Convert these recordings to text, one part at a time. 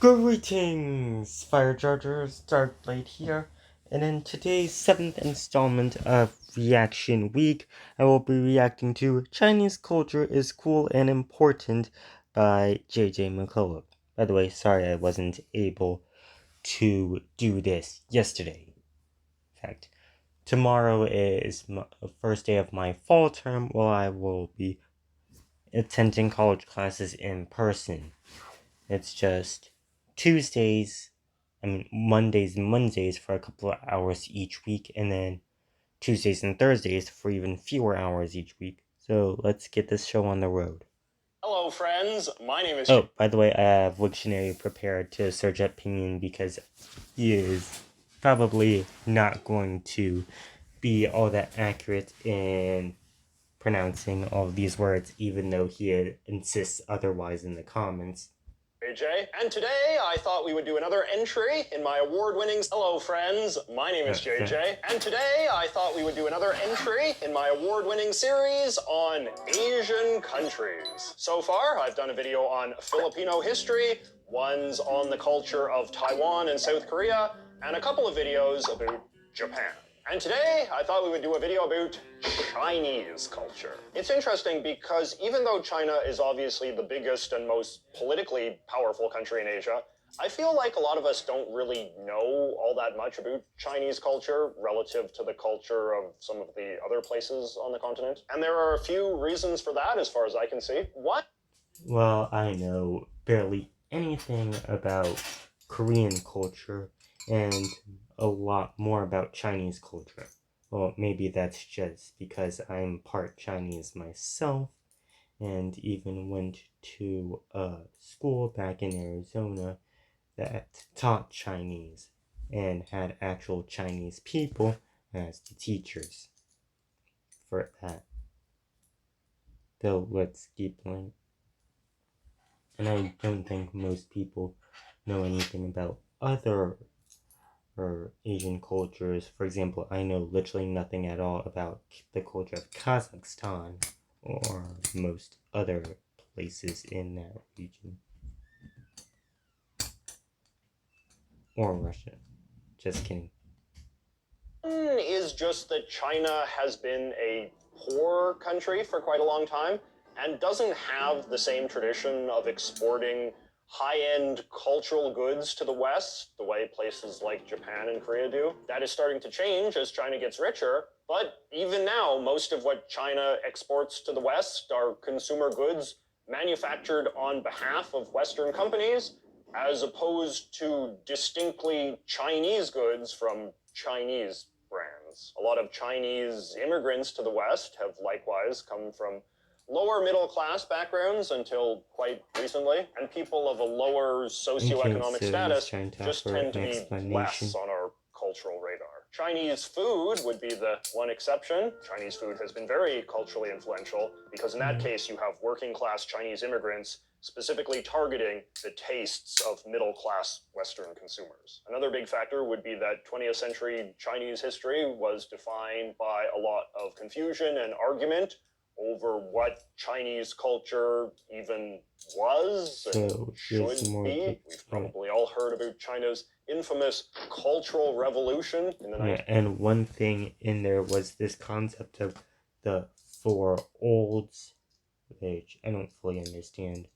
Greetings, Fire Chargers, Darkblade here, and in today's 7th installment of Reaction Week, I will be reacting to Chinese Culture is Cool and Important by J.J. McCullough. By the way, sorry I wasn't able to do this yesterday. In fact, tomorrow is the first day of my fall term, while I will be attending college classes in person. It's just Mondays and Wednesdays for a couple of hours each week, and then Tuesdays and Thursdays for even fewer hours each week. So let's get this show on the road. Hello, friends. My name is... Oh, by the way, I have Wiktionary prepared to search up Pinyin because he is probably not going to be all that accurate in pronouncing all of these words, even though he insists otherwise in the comments. JJ, and today I thought we would do another entry in my award-winning... Hello, friends. My name is JJ, and today I thought we would do another entry in my award-winning series on Asian countries. So far, I've done a video on Filipino history, one's on the culture of Taiwan and South Korea, and a couple of videos about Japan. And today, I thought we would do a video about Chinese culture. It's interesting because even though China is obviously the biggest and most politically powerful country in Asia, I feel like a lot of us don't really know all that much about Chinese culture relative to the culture of some of the other places on the continent. And there are a few reasons for that as far as I can see. What? Well, I know barely anything about Korean culture and a lot more about Chinese culture. Well, maybe that's just because I'm part Chinese myself and even went to a school back in Arizona that taught Chinese and had actual Chinese people as the teachers for that. Though, let's keep going. And I don't think most people know anything about other Asian cultures. For example, I know literally nothing at all about the culture of Kazakhstan or most other places in that region. Or Russia. Just kidding. Is just that China has been a poor country for quite a long time and doesn't have the same tradition of exporting high-end cultural goods to the West, the way places like Japan and Korea do. That is starting to change as China gets richer, but even now, most of what China exports to the West are consumer goods manufactured on behalf of Western companies, as opposed to distinctly Chinese goods from Chinese brands. A lot of Chinese immigrants to the West have likewise come from lower middle class backgrounds until quite recently, and people of a lower socioeconomic status just tend to be less on our cultural radar. Chinese food would be the one exception. Chinese food has been very culturally influential because in that case you have working class Chinese immigrants specifically targeting the tastes of middle-class Western consumers. Another big factor would be that 20th century Chinese history was defined by a lot of confusion and argument over what Chinese culture even was and should be. We've probably all heard about China's infamous Cultural Revolution in the 19th. And one thing in there was this concept of the four olds, which I don't fully understand.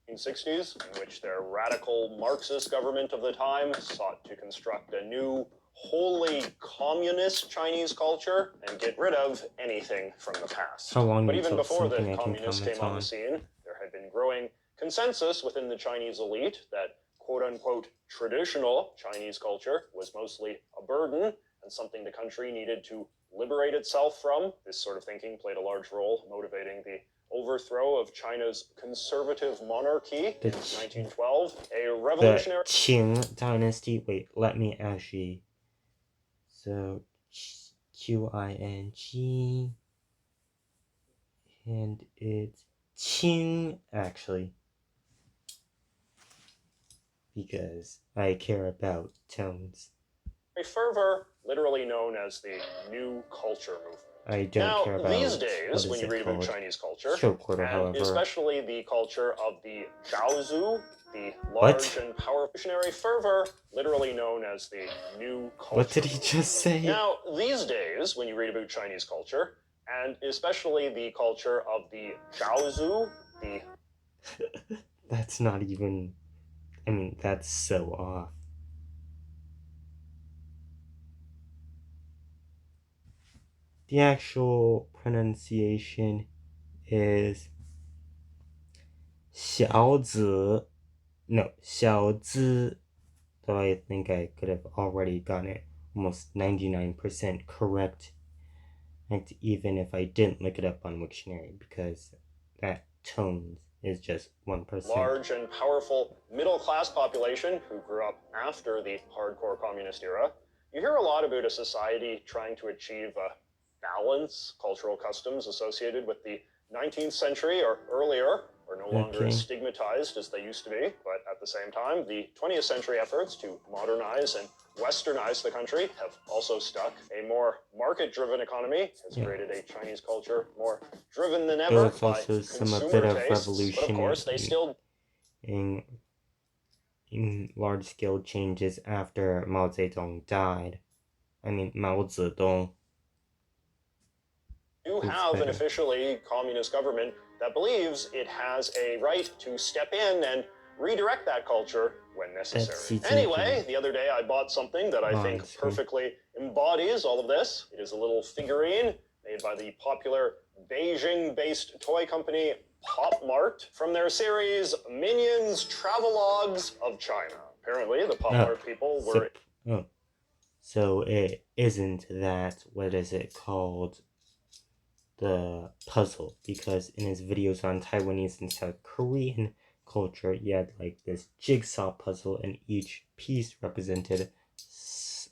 1960s, in which their radical Marxist government of the time sought to construct a new, wholly communist Chinese culture and get rid of anything from the past. But even before the communists came on the scene, there had been growing consensus within the Chinese elite that quote-unquote traditional Chinese culture was mostly a burden and something the country needed to liberate itself from. This sort of thinking played a large role motivating the overthrow of China's conservative monarchy in 1912, a revolutionary... The Qing dynasty. Wait, let me actually... So, Qing, and it's Qing, actually, because I care about tones. A fervor, literally known as the New Culture Movement. I don't care about these days, when you read about Chinese culture, however, and especially the culture of the Zhaozu, the What? large and powerful revolutionary fervor, literally known as the New Culture. What did he just say? Now, these days, when you read about Chinese culture, and especially the culture of the Zhaozu, the That's not even. I mean, that's so off. The actual pronunciation is 小子. No, 小子. Though I think I could have already gotten it almost 99% correct. And even if I didn't look it up on Wiktionary, because that tone is just 1%. large and powerful middle class population who grew up after the hardcore communist era, you hear a lot about a society trying to achieve a balance, cultural customs associated with the 19th century or earlier are no longer as stigmatized as they used to be, but at the same time, the 20th century efforts to modernize and westernize the country have also stuck. A more market-driven economy has created a Chinese culture more driven than ever There's by also a consumer bit of tastes, revolution but of course they still in large-scale changes after Mao Zedong died. I mean, Mao Zedong. do have an officially communist government that believes it has a right to step in and redirect that culture when necessary. Anyway, the other day I bought something that I think perfectly embodies all of this. It is a little figurine made by the popular Beijing-based toy company Pop Mart from their series Minions Travelogues of China. Apparently, the Pop Mart people were... So it isn't that, what is it called, the puzzle, because in his videos on Taiwanese and South Korean culture, you had like this jigsaw puzzle, and each piece represented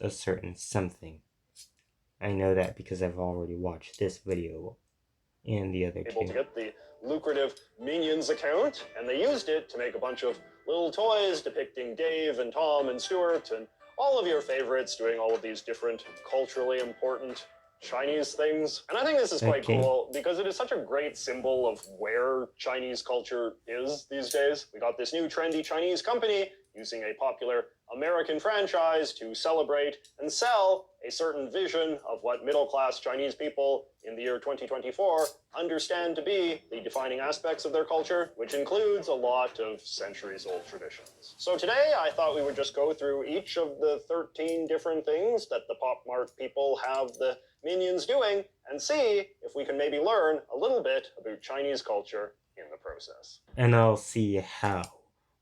a certain something. I know that because I've already watched this video and the other two. Able to get the lucrative Minions account, and they used it to make a bunch of little toys depicting Dave and Tom and Stuart and all of your favorites doing all of these different culturally important Chinese things. And I think this is quite cool because it is such a great symbol of where Chinese culture is these days. We got this new trendy Chinese company using a popular American franchise to celebrate and sell a certain vision of what middle-class Chinese people in the year 2024 understand to be the defining aspects of their culture, which includes a lot of centuries-old traditions. So today, I thought we would just go through each of the 13 different things that the Pop Mart people have the Minions doing and see if we can maybe learn a little bit about Chinese culture in the process. And I'll see how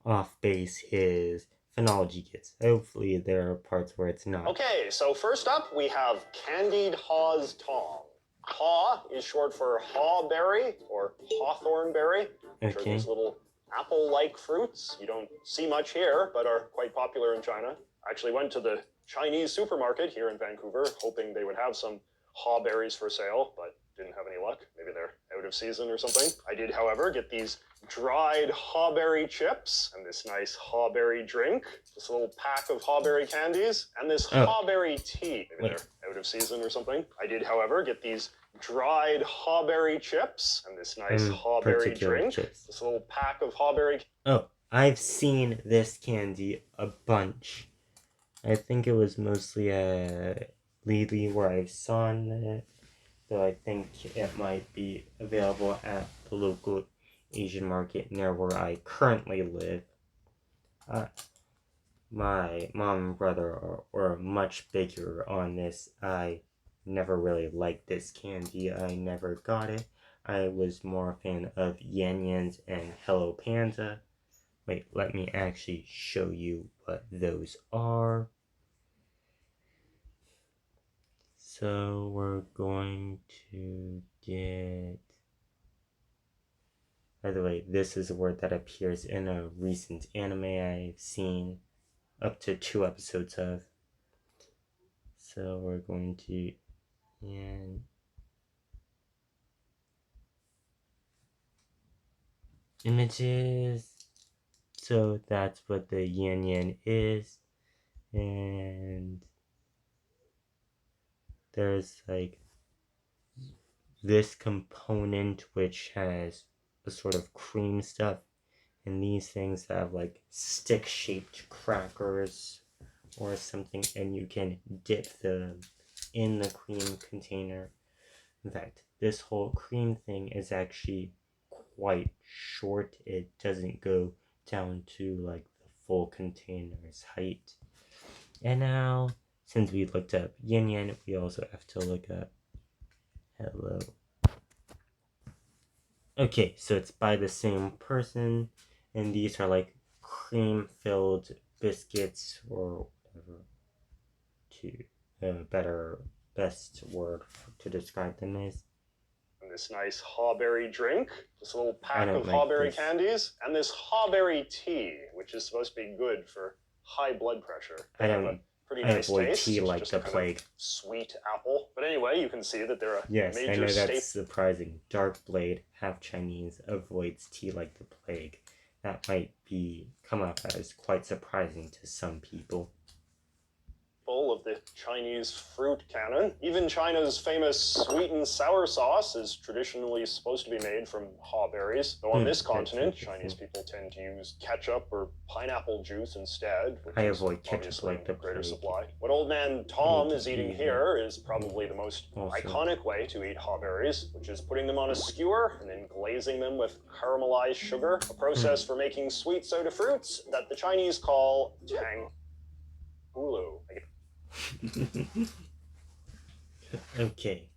off base his phonology gets. Hopefully there are parts where it's not. Okay, so first up we have candied Haw's Tong. Haw is short for hawberry or hawthorn berry, which are these little apple-like fruits you don't see much here, but are quite popular in China. I actually went to the Chinese supermarket here in Vancouver, hoping they would have some hawberries for sale, but didn't have any luck. Maybe they're out of season or something. I did, however, get these dried hawberry chips and this nice hawberry drink, this little pack of hawberry candies, and this hawberry tea. Maybe they're out of season or something. I did, however, get these dried hawberry chips and this nice hawberry drink, this little pack of hawberry... Oh, I've seen this candy a bunch. I think it was mostly at Lily where I saw it, though I think it might be available at the local Asian market near where I currently live. My mom and brother were much bigger on this. I never really liked this candy. I never got it. I was more a fan of Yan Yan's and Hello Panda. Wait, let me actually show you what those are. So we're going to get... By the way, this is a word that appears in a recent anime I've seen up to 2 episodes of. So we're going to... and images. So that's what the Yan Yan is. And there's like this component which has a sort of cream stuff, And these things have like stick-shaped crackers or something, and you can dip them in the cream container. In fact, this whole cream thing is actually quite short. It doesn't go down to like the full container's height. And now, since we looked up yin yang, we also have to look up hello. Okay, so it's by the same person, and these are like cream-filled biscuits or whatever to best word to describe them as. And this nice hawberry drink, this little pack of like hawberry this. candies, and this hawberry tea, which is supposed to be good for high blood pressure. I don't. Pretty I nice avoid taste. tea like just the kind of plague. Sweet apple. But anyway, you can see that they're a Yes, I major know staple. that's surprising. Dark Blade, half Chinese, avoids tea like the plague. That might come up as quite surprising to some people. Of the Chinese fruit canon. Even China's famous sweet and sour sauce is traditionally supposed to be made from hawberries, though on this continent, Chinese people tend to use ketchup or pineapple juice instead, which I is avoid ketchup obviously like the greater plague. supply. What Old Man Tom is eating here is probably the most iconic way to eat hawberries, which is putting them on a skewer and then glazing them with caramelized sugar, a process for making sweet soda fruits that the Chinese call tang hulu. Okay,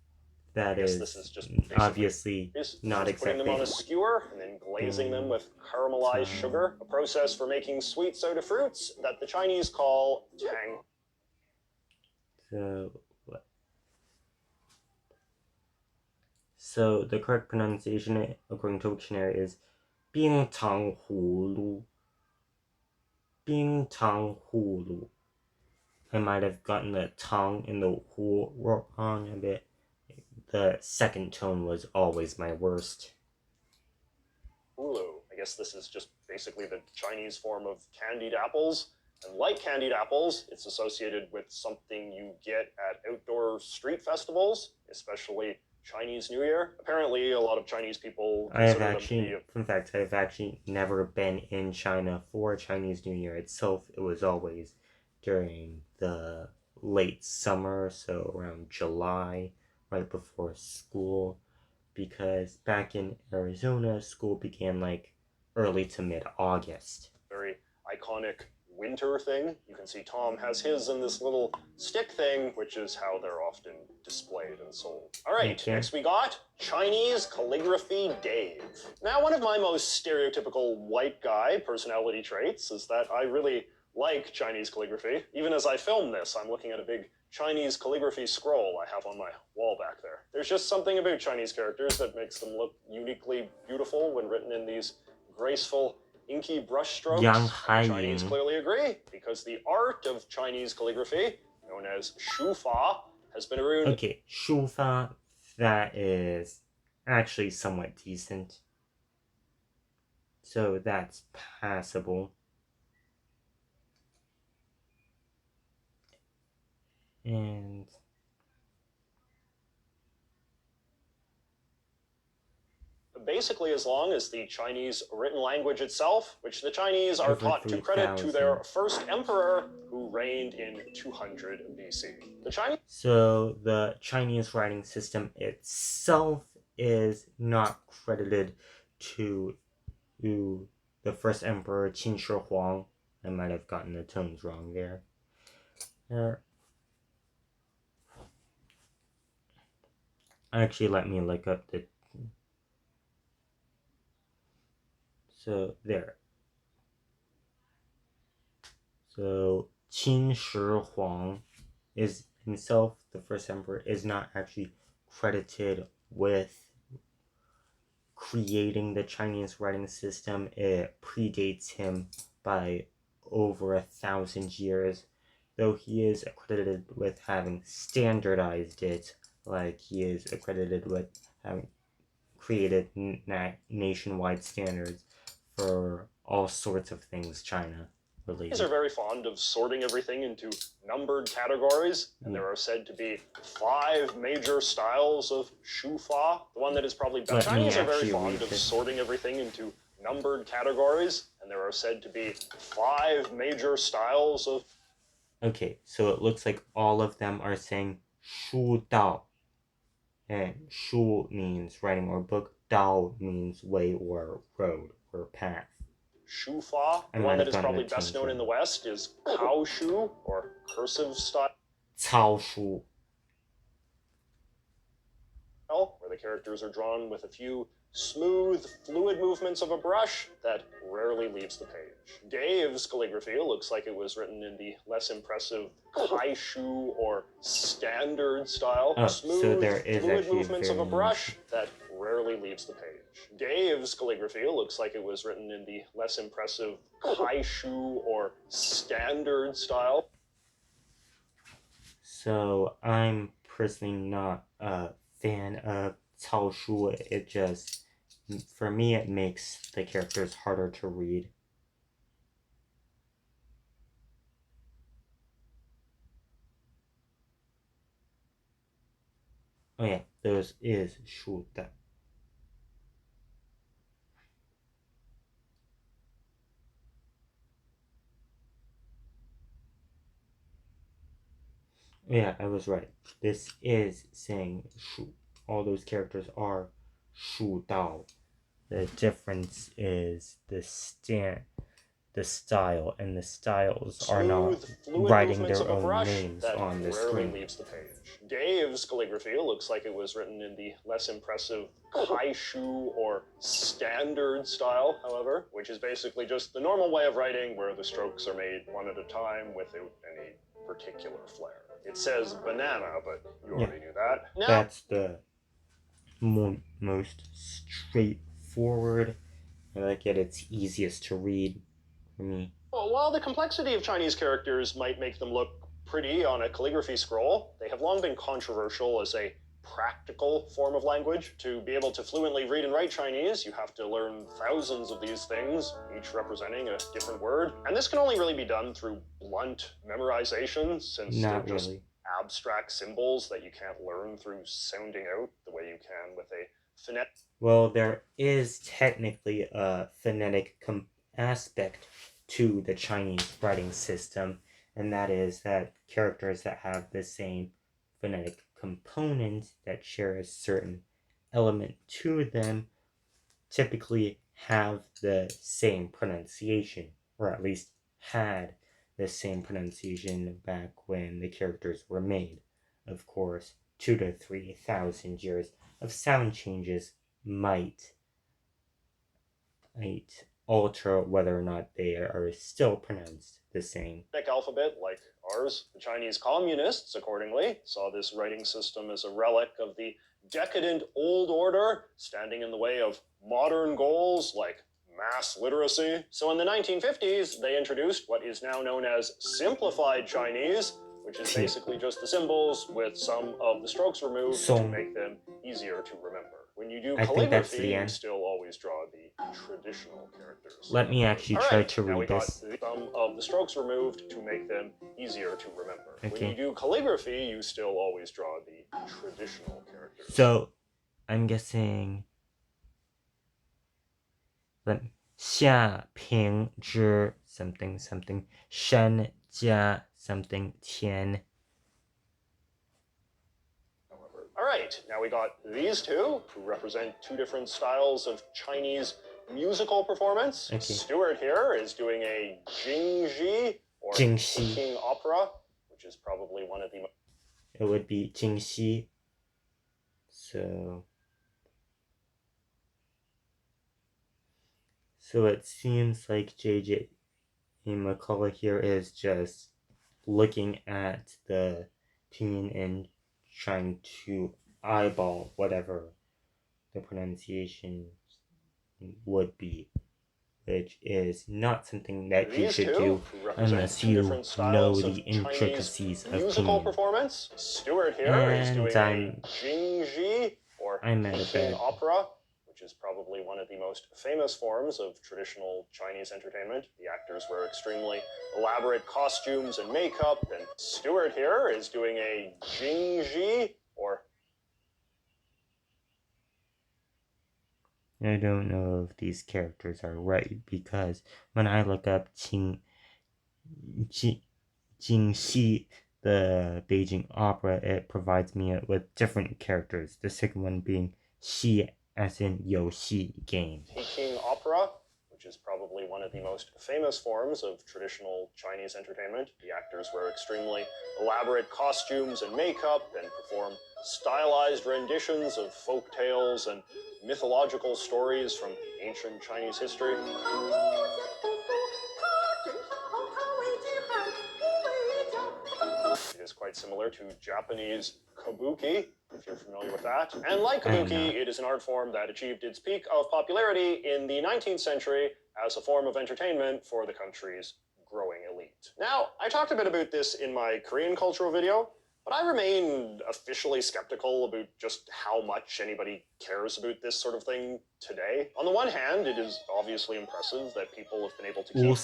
that is this is just obviously not exactly. Putting them on a skewer and then glazing them with caramelized sugar, a process for making sweet soda fruits that the Chinese call tang. So the correct pronunciation, according to dictionary, is 冰糖葫芦. 冰糖葫芦. I might have gotten the tang and the hu wrong a bit. The second tone was always my worst. Hulu. I guess this is just basically the Chinese form of candied apples. And like candied apples, it's associated with something you get at outdoor street festivals, especially Chinese New Year. Apparently, a lot of Chinese people in fact, I've actually never been in China for Chinese New Year itself. It was always during the late summer, so around July, right before school, because back in Arizona, school began like early to mid-August. Very iconic winter thing. You can see Tom has his in this little stick thing, which is how they're often displayed and sold. All right, next we got Chinese Calligraphy Dave. Now, one of my most stereotypical white guy personality traits is that I really like Chinese calligraphy. Even as I film this, I'm looking at a big Chinese calligraphy scroll I have on my wall back there. There's just something about Chinese characters that makes them look uniquely beautiful when written in these graceful, inky brushstrokes. Chinese clearly agree, because the art of Chinese calligraphy, known as shufa, has been around. Okay, shufa, that is actually somewhat decent. So that's passable. And basically, as long as the Chinese written language itself, which the Chinese are taught to credit to their first emperor, who reigned in 200 BC. So the Chinese writing system itself is not credited to the first emperor, Qin Shi Huang. I might have gotten the tones wrong there. Actually, let me look up the... So, there. So, Qin Shi Huang is himself, the first emperor, is not actually credited with creating the Chinese writing system. It predates him by over 1,000 years, though he is accredited with having standardized it, like he is accredited with having created nationwide standards for all sorts of things China related. Chinese are very fond of sorting everything into numbered categories, and there are said to be 5 major styles of shufa. The one that is probably best. Chinese are very fond of sorting everything into numbered categories, and there are said to be 5 major styles of. Okay, so it looks like all of them are saying 书道. And 书 means writing or book, 道 means way or road or path. Shufa, the one that is probably best known in the West, is Kao Shu, or cursive style. 草书. Where the characters are drawn with a few smooth, fluid movements of a brush that rarely leaves the page. Dave's calligraphy looks like it was written in the less impressive Kaishu or standard style. Smooth, so there is fluid movements of a brush that rarely leaves the page. Dave's calligraphy looks like it was written in the less impressive Kaishu or standard style. So I'm personally not a fan of 草书. It just, for me, it makes the characters harder to read. Oh yeah, those is 书的. Yeah, I was right. This is saying 书. All those characters are 书道. The difference is the style, and the styles are not writing their own names on the screen. Leaves the page. Dave's calligraphy looks like it was written in the less impressive Kaishu or standard style, however, which is basically just the normal way of writing where the strokes are made one at a time without any particular flair. It says banana, but you already knew that. Now, that's the most straightforward. I like it. It's easiest to read for me. Well, while the complexity of Chinese characters might make them look pretty on a calligraphy scroll, they have long been controversial as a practical form of language. To be able to fluently read and write Chinese, you have to learn thousands of these things, each representing a different word. And this can only really be done through blunt memorization, since they're just abstract symbols that you can't learn through sounding out the way you can with a phonetic. Well, there is technically a phonetic aspect to the Chinese writing system, and that is that characters that have the same phonetic component that share a certain element to them typically have the same pronunciation, or at least had the same pronunciation back when the characters were made. Of course, 2,000 to 3,000 years of sound changes might alter whether or not they are still pronounced the same. Alphabet like ours. The Chinese communists, accordingly, saw this writing system as a relic of the decadent old order, standing in the way of modern goals like mass literacy. So in the 1950s, they introduced what is now known as simplified Chinese, which is basically just the symbols with some of the strokes removed to make them easier to remember. When you do calligraphy, you still always draw the traditional characters. Let me actually try to read this. Some of the strokes removed to make them easier to remember. Okay. When you do calligraphy, you still always draw the traditional characters. So, I'm guessing 下平之 something something 山加 something 田. All right, now we got these two, who represent two different styles of Chinese musical performance. Okay. Stuart here is doing a Jingxi, or King opera, which is probably one of the... It would be Jingxi. So it seems like J.J. McCullough here is just looking at the pinyin and trying to eyeball whatever the pronunciation would be, which is not something that you should do unless you know the intricacies of musical performance. Stuart here is doing a Jingxi, or King opera, which is probably one of the most famous forms of traditional Chinese entertainment. The actors wear extremely elaborate costumes and makeup, and Stuart here is doing a Jingxi, or... I don't know if these characters are right because when I look up Jingxi, the Beijing opera, it provides me with different characters. The second one being Xi, as in 游戏 game. Peking opera, which is probably one of the most famous forms of traditional Chinese entertainment. The actors wear extremely elaborate costumes and makeup and perform stylized renditions of folk tales and mythological stories from ancient Chinese history. It is quite similar to Japanese kabuki, if you're familiar with that. And like kabuki, it is an art form that achieved its peak of popularity in the 19th century as a form of entertainment for the country's growing elite. Now, I talked a bit about this in my Korean cultural video, but I remain officially skeptical about just how much anybody cares about this sort of thing today. On the one hand, it is obviously impressive that people have been able to keep an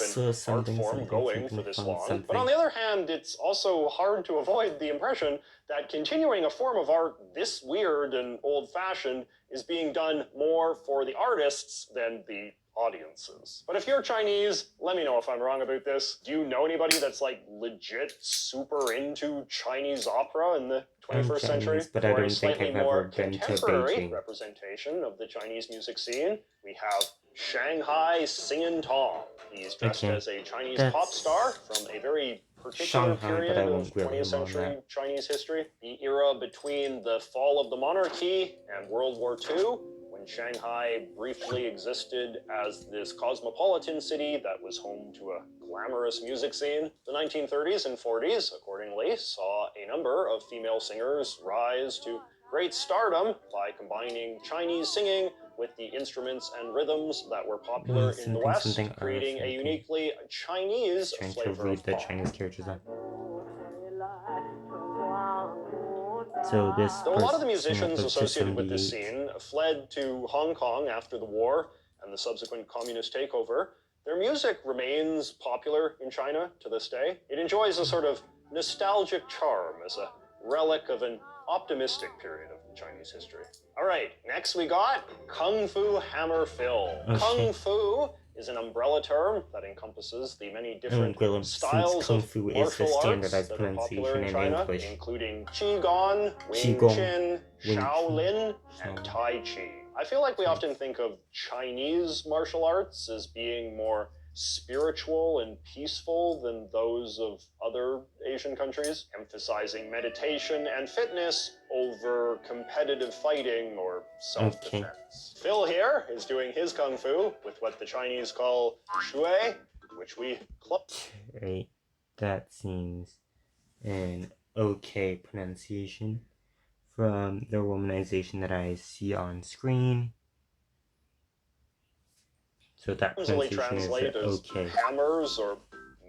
art form going for this long. But on the other hand, it's also hard to avoid the impression that continuing a form of art this weird and old-fashioned is being done more for the artists than the audiences. But if you're Chinese, let me know if I'm wrong about this. Do you know anybody that's like legit super into Chinese opera in the 21st century? But I don't think I've ever been to Beijing. Representation of the Chinese music scene, we have Shanghai Singin' Tong. He's dressed as a Chinese pop star from a very particular period of 20th century Chinese history, the era between the fall of the monarchy and World War II, when Shanghai briefly existed as this cosmopolitan city that was home to a glamorous music scene. The 1930s and 40s, accordingly, saw a number of female singers rise to great stardom by combining Chinese singing with the instruments and rhythms that were popular in the West, creating a uniquely Chinese flavor of pop. Chinese characters on. So though a lot of the musicians associated with this scene fled to Hong Kong after the war and the subsequent communist takeover, their music remains popular in China to this day. It enjoys a sort of nostalgic charm as a relic of an optimistic period of Chinese history. All right, next we got Kung Fu Hammer Phil. Kung Fu is an umbrella term that encompasses the many different styles of martial arts that are popular in China, including Qigong, Wing Chun, Shaolin, and Tai Chi. I feel like we often think of Chinese martial arts as being more spiritual and peaceful than those of other Asian countries, emphasizing meditation and fitness over competitive fighting or self-defense. Phil here is doing his kung fu with what the Chinese call shui, which we Right, that seems an okay pronunciation from the romanization that I see on screen. So that pronunciation is okay. Hammers or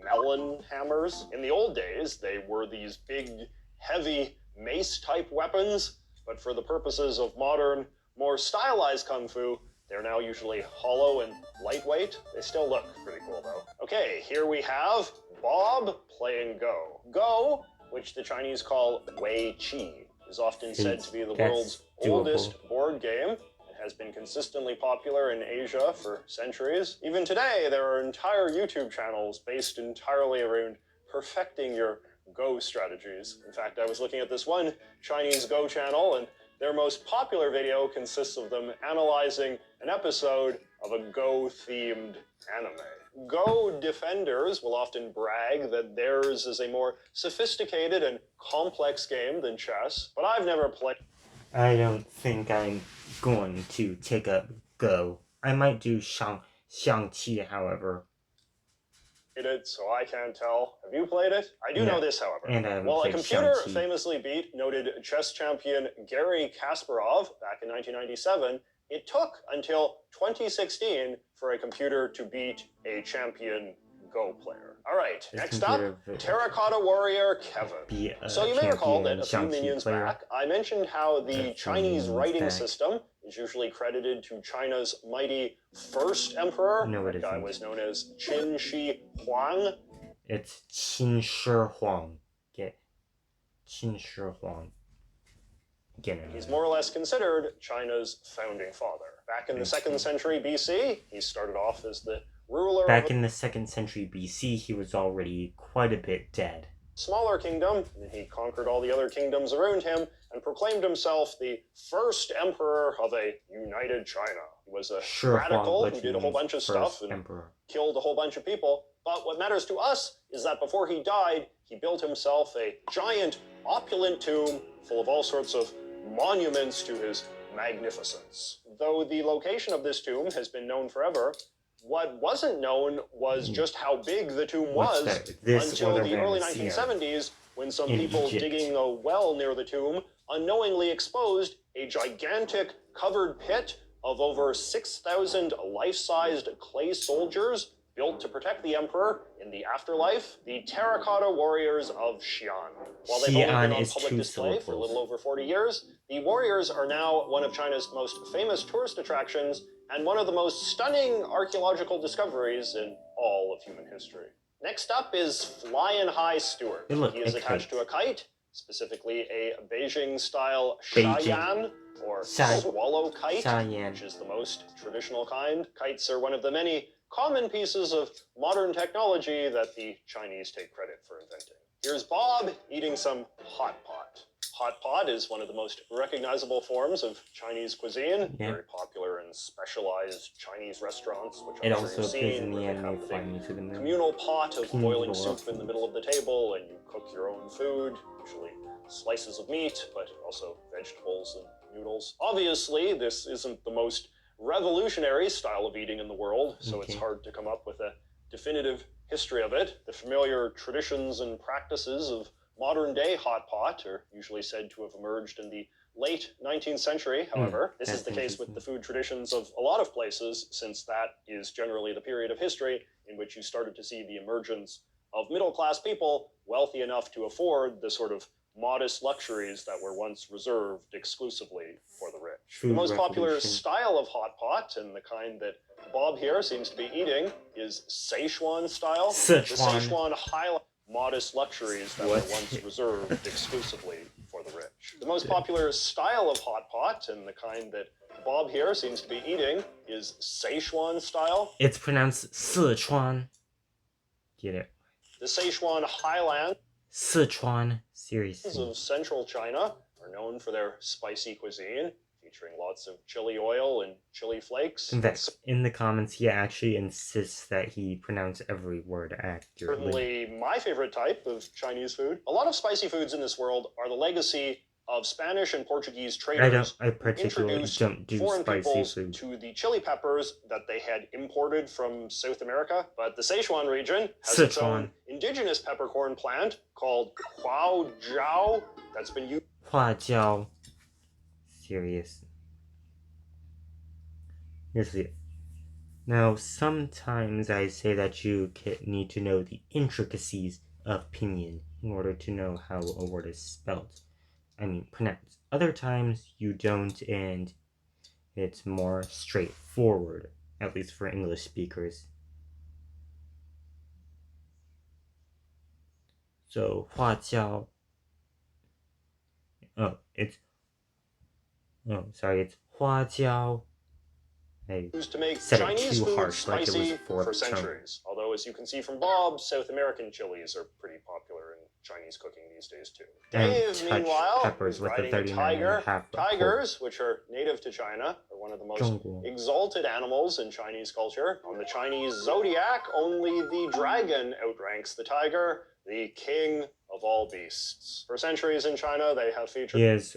melon hammers. In the old days, they were these big, heavy mace-type weapons, but for the purposes of modern, more stylized kung fu, they're now usually hollow and lightweight. They still look pretty cool, though. Okay, here we have Bob playing Go. Go, which the Chinese call Wei Qi, is often said to be the world's oldest board game. Has been consistently popular in Asia for centuries. Even today, there are entire YouTube channels based entirely around perfecting your Go strategies. In fact, I was looking at this one Chinese Go channel, and their most popular video consists of them analyzing an episode of a Go-themed anime. Go defenders will often brag that theirs is a more sophisticated and complex game than chess, but I've never played. I don't think I'm going to take up Go. I might do Shang-Chi, however. So I can't tell. Have you played it? I do know this, however. And I haven't While a played computer Shang-Chi. famously beat noted chess champion Garry Kasparov back in 1997, it took until 2016 for a computer to beat a champion Go player. All right, next up, Terracotta Warrior Kevin. So you may recall that a few minions back, I mentioned how the Chinese writing system is usually credited to China's mighty first emperor. That guy was known as Qin Shi Huang. It's Qin Shi Huang. Get Qin Shi Huang. He's more or less considered China's founding father. Back in the 2nd century BC, he started off as the ruler Back in the 2nd century BC, he was already quite a bit dead. Smaller kingdom, and he conquered all the other kingdoms around him and proclaimed himself the first emperor of a united China. He was a radical who did a whole bunch of stuff and killed a whole bunch of people. But what matters to us is that before he died, he built himself a giant, opulent tomb full of all sorts of monuments to his magnificence. Though the location of this tomb has been known forever, what wasn't known was just how big the tomb was until the early 1970s, when some people digging a well near the tomb unknowingly exposed a gigantic covered pit of over 6,000 life-sized clay soldiers built to protect the emperor in the afterlife, the terracotta warriors of Xi'an. While they've only been on public display for a little over 40 years, the warriors are now one of China's most famous tourist attractions and one of the most stunning archaeological discoveries in all of human history. Next up is Flying High Stewart. He is attached to a kite, specifically a Beijing-style Shayan, or swallow kite, which is the most traditional kind. Kites are one of the many common pieces of modern technology that the Chinese take credit for inventing. Here's Bob eating some hot pot. Hot pot is one of the most recognizable forms of Chinese cuisine, very popular in specialized Chinese restaurants, which I'm sure you've seen, where they have the big communal pot of boiling soup in the middle of the table, and you cook your own food, usually slices of meat, but also vegetables and noodles. Obviously, this isn't the most revolutionary style of eating in the world, so it's hard to come up with a definitive history of it. The familiar traditions and practices of modern-day hot pot are usually said to have emerged in the late 19th century. However, this is the case with the food traditions of a lot of places, since that is generally the period of history in which you started to see the emergence of middle-class people wealthy enough to afford the sort of modest luxuries that were once reserved exclusively for the rich. The most popular style of hot pot, and the kind that Bob here seems to be eating, is Sichuan style. The Sichuan highlight modest luxuries that were once reserved exclusively for the rich. The most popular style of hot pot, and the kind that Bob here seems to be eating, is Sichuan style. It's pronounced Sichuan. Get it? The Sichuan highlands Sichuan, seriously, of central China are known for their spicy cuisine, featuring lots of chili oil and chili flakes. In the comments, he actually insists that he pronounce every word accurately. Certainly my favorite type of Chinese food. A lot of spicy foods in this world are the legacy of Spanish and Portuguese traders I particularly don't do foreign spicy peoples food. to the chili peppers that they had imported from South America. But the Sichuan region has its own indigenous peppercorn plant called Huao Jiao that's been used. Huajiao. Serious. Here's it. Now, sometimes I say that you need to know the intricacies of pinyin in order to know how a word is spelled. I mean, pronounced. Other times you don't, and it's more straightforward, at least for English speakers. So, 花椒. It's 花椒. Used to make said Chinese it too food harsh, spicy like it was for centuries. Although, as you can see from Bob, South American chilies are pretty popular in Chinese cooking these days too. Dave, meanwhile, is riding a tiger. Tigers, which are native to China, are one of the most exalted animals in Chinese culture. On the Chinese zodiac, only the dragon outranks the tiger, the king of all beasts. For centuries in China, they have featured... Yes,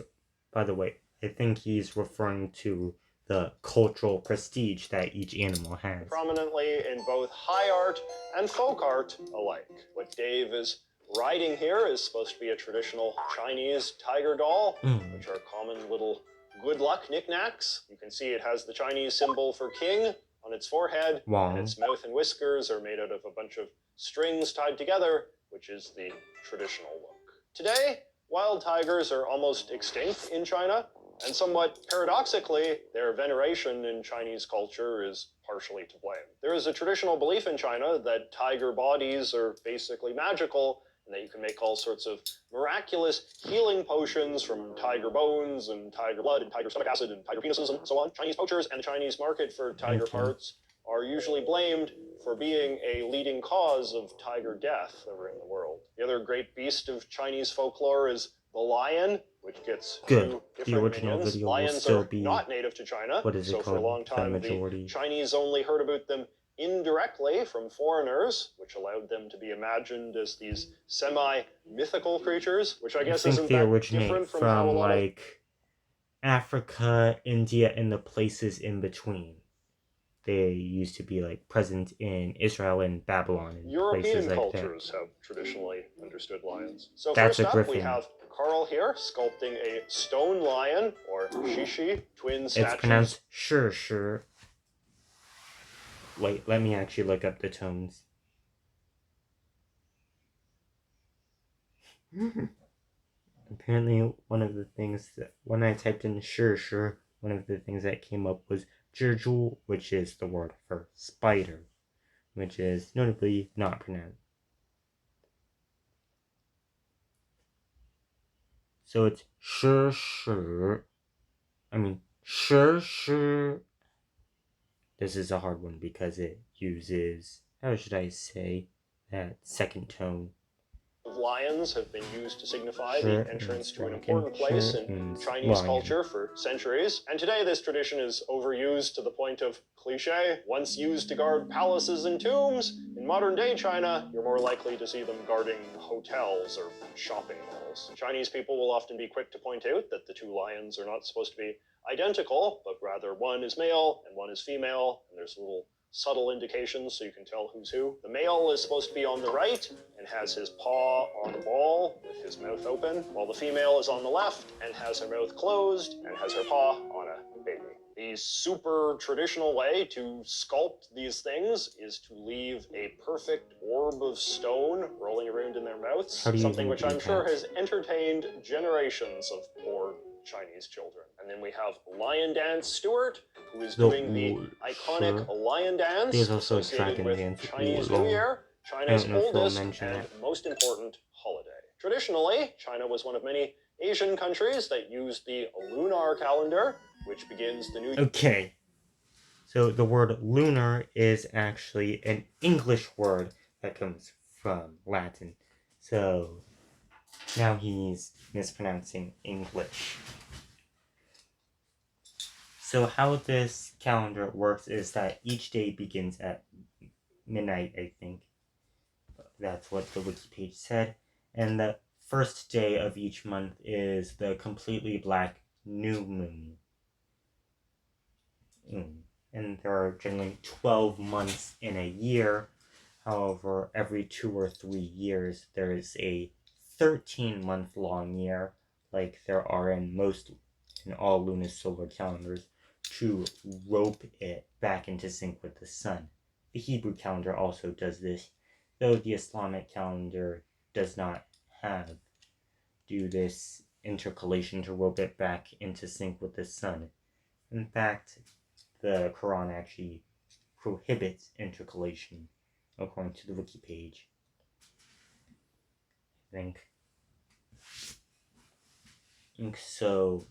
by the way, I think he's referring to the cultural prestige that each animal has. Prominently in both high art and folk art alike. What Dave is riding here is supposed to be a traditional Chinese tiger doll, which are common little good luck knickknacks. You can see it has the Chinese symbol for king on its forehead, and its mouth and whiskers are made out of a bunch of strings tied together, which is the traditional look. Today, wild tigers are almost extinct in China, and somewhat paradoxically, their veneration in Chinese culture is partially to blame. There is a traditional belief in China that tiger bodies are basically magical and that you can make all sorts of miraculous healing potions from tiger bones and tiger blood and tiger stomach acid and tiger penises and so on. Chinese poachers and the Chinese market for tiger parts are usually blamed for being a leading cause of tiger death over in the world. The other great beast of Chinese folklore is the lion, which gets Good. two The different original minions. video Lions will still are be, not native to China, what is it so called? for a long time the majority. the Chinese only heard about them indirectly from foreigners, which allowed them to be imagined as these semi-mythical creatures, which I guess isn't they that originate different from how a lot of Africa, India, and the places in between. They used to be like present in Israel and Babylon and European places like cultures have traditionally understood lions. So That's first a up, we griffin. have Carl here sculpting a stone lion, or shishi, twin statues. It's pronounced sure. Wait, let me actually look up the tones. Apparently, one of the things that when I typed in sure, one of the things that came up was Jirjul, which is the word for spider, which is notably not pronounced. So it's sure. I mean, sure. This is a hard one because it uses, how should I say, that second tone. Lions have been used to signify the entrance to an important place in Chinese culture for centuries, and today this tradition is overused to the point of cliche. Once used to guard palaces and tombs, in modern-day China, you're more likely to see them guarding hotels or shopping malls. Chinese people will often be quick to point out that the two lions are not supposed to be identical, but rather one is male and one is female, and there's little subtle indications so you can tell who's who. The male is supposed to be on the right and has his paw on a ball with his mouth open, while the female is on the left and has her mouth closed and has her paw on a baby. The super traditional way to sculpt these things is to leave a perfect orb of stone rolling around in their mouths, something which I'm sure has entertained generations of poor Chinese children. And then we have Lion Dance Stewart, who is doing the iconic lion dance associated with Chinese New Year, China's oldest and most important holiday. Traditionally, China was one of many Asian countries that used the lunar calendar, which begins the new year. Okay, so the word lunar is actually an English word that comes from Latin. So now he's mispronouncing English. So how this calendar works is that each day begins at midnight, I think. That's what the wiki page said. And the first day of each month is the completely black new moon. And there are generally 12 months in a year. However, every 2 or 3 years, there is a 13-month long year, like there are in all lunisolar calendars, to rope it back into sync with the sun. The Hebrew calendar also does this, though the Islamic calendar does not do this intercalation to rope it back into sync with the sun. In fact, the Quran actually prohibits intercalation, according to the wiki page. I think so.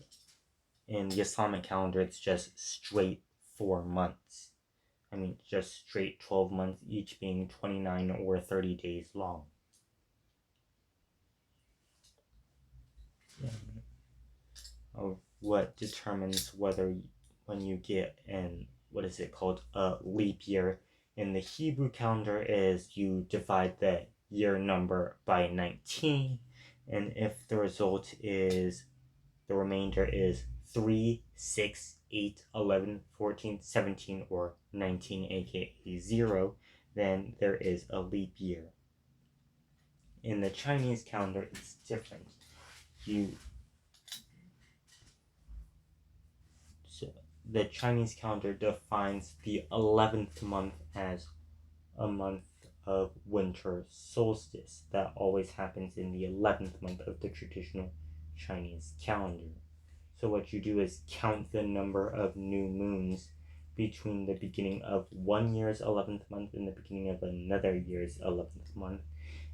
In the Islamic calendar, it's just straight 4 months. I mean, just straight 12 months, each being 29 or 30 days long. What determines whether when you get a leap year in the Hebrew calendar is you divide the year number by 19, and if the remainder is 3, 6, 8, 11, 14, 17, or 19, aka 0, then there is a leap year. In the Chinese calendar, it's different. The Chinese calendar defines the 11th month as a month of winter solstice that always happens in the 11th month of the traditional Chinese calendar. So what you do is count the number of new moons between the beginning of one year's 11th month and the beginning of another year's 11th month,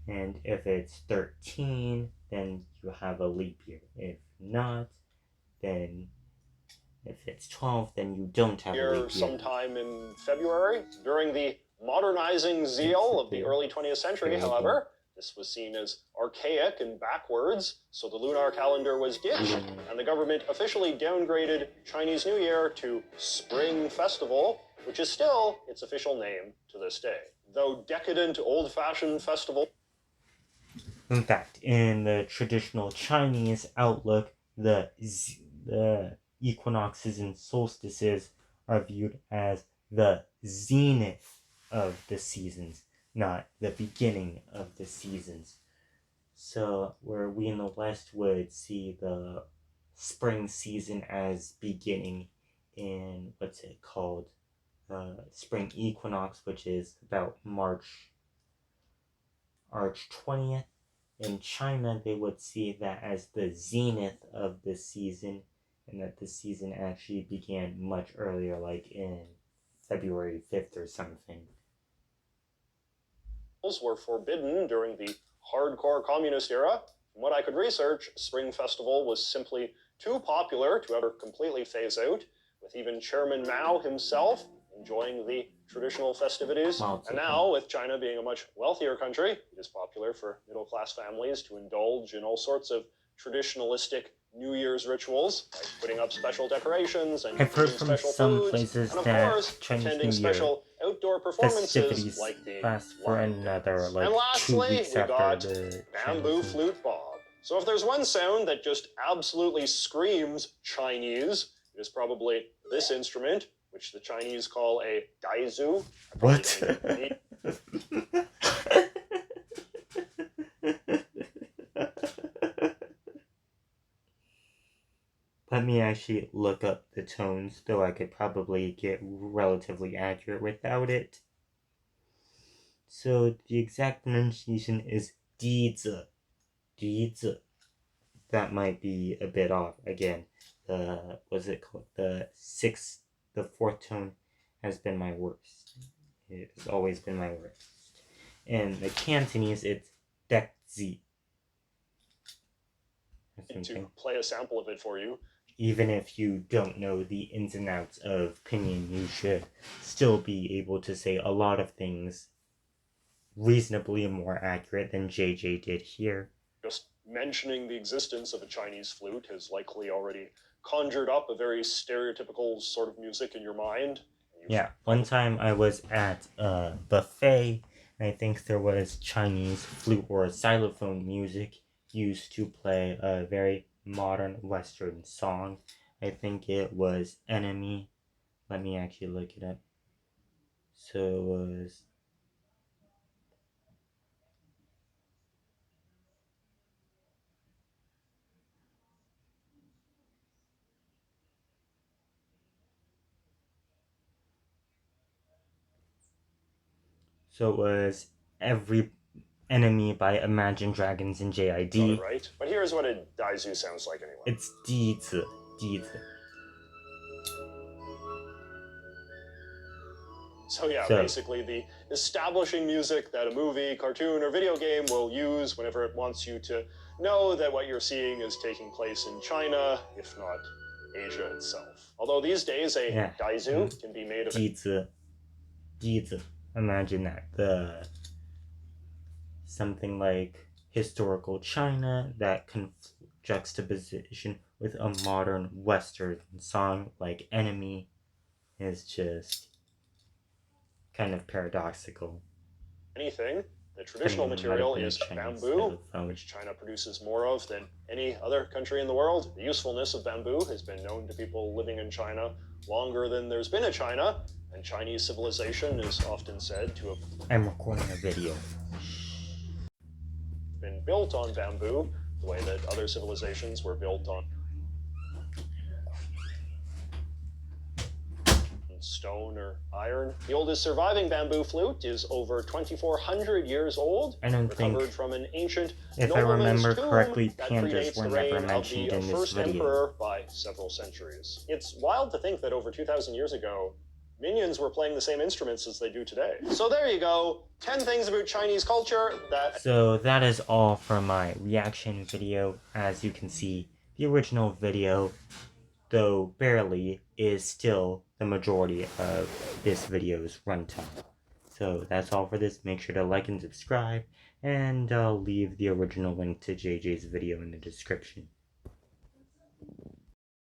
And if it's 13, then you have a leap year. If not, then if it's 12, then you don't have a leap year. Sometime in February. During the modernizing zeal of the early 20th century, however, this was seen as archaic and backwards, so the lunar calendar was ditched, and the government officially downgraded Chinese New Year to Spring Festival, which is still its official name to this day. Though decadent, old-fashioned festival. In fact, in the traditional Chinese outlook, the equinoxes and solstices are viewed as the zenith of the seasons, not the beginning of the seasons. So, where we in the West would see the spring season as beginning in, what's it called, spring equinox, which is about March 20th. In China, they would see that as the zenith of the season, and that the season actually began much earlier, like in February 5th or something. Were forbidden during the hardcore communist era. From what I could research, Spring Festival was simply too popular to ever completely phase out, with even Chairman Mao himself enjoying the traditional festivities. And now, with China being a much wealthier country, it is popular for middle-class families to indulge in all sorts of traditionalistic New Year's rituals, like putting up special decorations and I've heard from special some foods, places and of that course, Chinese attending New Year special outdoor performances festivities like the last for another, like, and 2 lastly, weeks we after got the bamboo Chinese flute bob. So if there's one sound that just absolutely screams Chinese, it is probably this instrument, which the Chinese call a daizu. What? Let me actually look up the tones, though I could probably get relatively accurate without it. So the exact pronunciation is dizi. Dizi. That might be a bit off. Again, what's it called? The 4th tone has been my worst. It's always been my worst. And the Cantonese, it's dekzi. To play a sample of it for you. Even if you don't know the ins and outs of pinyin, you should still be able to say a lot of things reasonably more accurate than JJ did here. Just mentioning the existence of a Chinese flute has likely already conjured up a very stereotypical sort of music in your mind. Yeah, one time I was at a buffet, and I think there was Chinese flute or xylophone music used to play a very modern Western song. I think it was Enemy. Let me actually look it up. So it was... So it was Every Enemy by Imagine Dragons and JID. Right, but here's what a daizu sounds like anyway. It's dizi. So yeah, basically the establishing music that a movie, cartoon, or video game will use whenever it wants you to know that what you're seeing is taking place in China, if not Asia itself. Although these days a daizu can be made of... Dizi. Imagine that. Something like historical China that juxtaposition with a modern Western song like Enemy is just kind of paradoxical. Anything. The traditional material is bamboo, which China produces more of than any other country in the world. The usefulness of bamboo has been known to people living in China longer than there's been a China, and Chinese civilization is often said to have... I'm recording a video. ...been built on bamboo, the way that other civilizations were built on stone or iron. The oldest surviving bamboo flute is over 2,400 years old. I don't recovered from an ancient if I remember tomb correctly, that pandas were never mentioned in this first video. emperor by several centuries. It's wild to think that over 2,000 years ago, minions were playing the same instruments as they do today. So there you go, 10 things about Chinese culture that... So that is all for my reaction video. As you can see, the original video, though barely, is still the majority of this video's runtime. So that's all for this. Make sure to like and subscribe, and I'll leave the original link to JJ's video in the description.